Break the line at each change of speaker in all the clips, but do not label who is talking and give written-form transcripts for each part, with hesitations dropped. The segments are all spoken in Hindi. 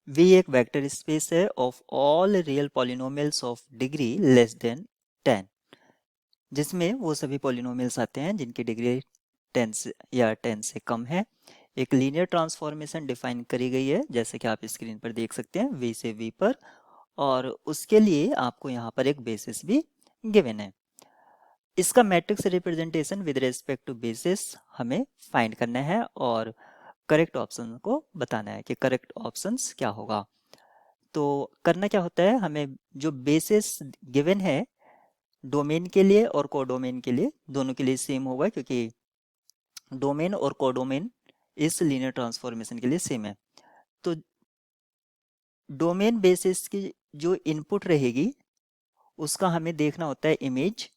V एक वेक्टर स्पेस है of all real polynomials of degree less than 10, जिसमें वो सभी पॉलिनोमियल्स आते हैं जिनकी डिग्री 10 से या 10 से कम है। एक लीनियर ट्रांसफॉर्मेशन डिफाइन करी गई है जैसे कि आप स्क्रीन पर देख सकते हैं V से V पर, और उसके लिए आपको यहाँ पर एक बेसिस भी गिवन है। इसका matrix representation with respect to basis हमें फाइंड करना है और करेक्ट ऑप्शन को बताना है कि करेक्ट ऑप्शंस क्या होगा। तो करना क्या होता है, हमें जो बेसिस गिवन है डोमेन के लिए और कोडोमेन के लिए, दोनों के लिए सेम होगा क्योंकि डोमेन और कोडोमेन इस लीनियर ट्रांसफॉर्मेशन के लिए सेम है। तो डोमेन बेसिस की जो इनपुट रहेगी उसका हमें देखना होता है इमेज,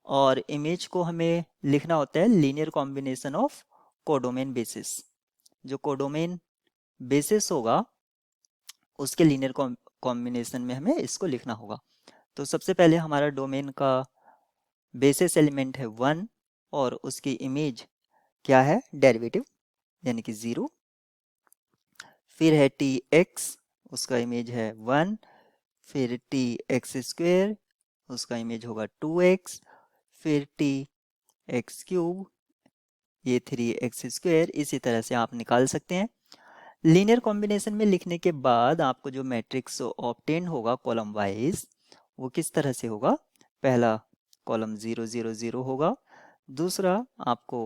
और इमेज को हमें लिखना होता है linear combination of codomain basis. जो कोडोमेन बेसिस होगा उसके लीनियर कॉम्बिनेशन में हमें इसको लिखना होगा। तो सबसे पहले हमारा डोमेन का बेसिस एलिमेंट है 1 और उसकी इमेज क्या है, डेरिवेटिव यानी कि 0। फिर है टी एक्स, उसका इमेज है 1। फिर टी एक्स स्क्वेयर, उसका इमेज होगा 2x। फिर टी एक्स क्यूब, ये 3x स्क्वेयर। इसी तरह से आप निकाल सकते हैं। लीनियर कॉम्बिनेशन में लिखने के बाद आपको जो मैट्रिक्स ऑब्टेन होगा कॉलम वाइज, वो किस तरह से होगा, पहला कॉलम 0 0 0 होगा, दूसरा आपको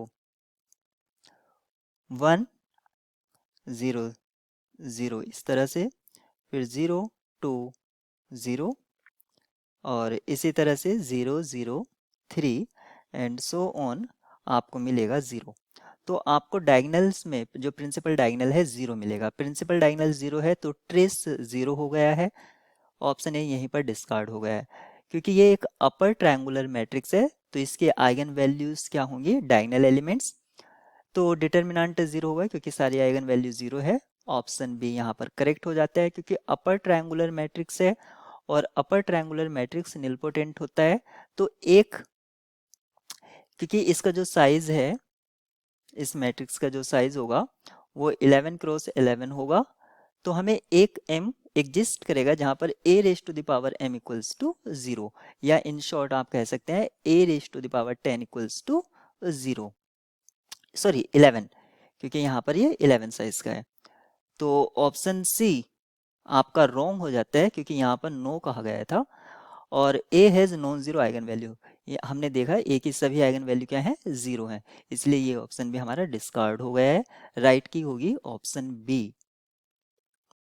1 0 0 इस तरह से, फिर 0 2 0, और इसी तरह से 0 0 3 एंड सो ऑन आपको मिलेगा 0। तो आपको डायगनल्स में जो प्रिंसिपल डायगनल है 0 मिलेगा। प्रिंसिपल डायगनल 0 है तो ट्रेस 0 हो गया है, ऑप्शन ए यहीं पर डिस्कार्ड हो गया है। क्योंकि ये एक अपर ट्रायंगुलर मैट्रिक्स है तो इसके आइगन वैल्यूज क्या होंगी, डायगनल एलिमेंट्स। तो डिटर्मिनेंट 0 होगा क्योंकि सारी आइगन वैल्यू 0 है। ऑप्शन बी यहाँ पर करेक्ट हो जाता है क्योंकि अपर ट्रायंगुलर मैट्रिक्स है और अपर ट्रायंगुलर मैट्रिक्स निलपोटेंट होता है। तो एक, क्योंकि इसका जो साइज है, इस मैट्रिक्स का जो साइज होगा वो 11 क्रॉस 11 होगा, तो हमें एक m एग्जिस्ट करेगा जहां पर a raise to the power m equals to 0, या इन शॉर्ट आप कह सकते हैं a raise to the power 10 equals to 0, sorry 11, क्योंकि यहाँ पर ये 11 साइज का है। तो ऑप्शन सी आपका रॉन्ग हो जाता है क्योंकि यहाँ पर नो कहा गया था, और A has non zero eigen value. ये हमने देखा ए की सभी आइगन वैल्यू क्या है, 0 है, इसलिए ये ऑप्शन भी हमारा डिस्कार्ड हो गया है। राइट की होगी ऑप्शन बी।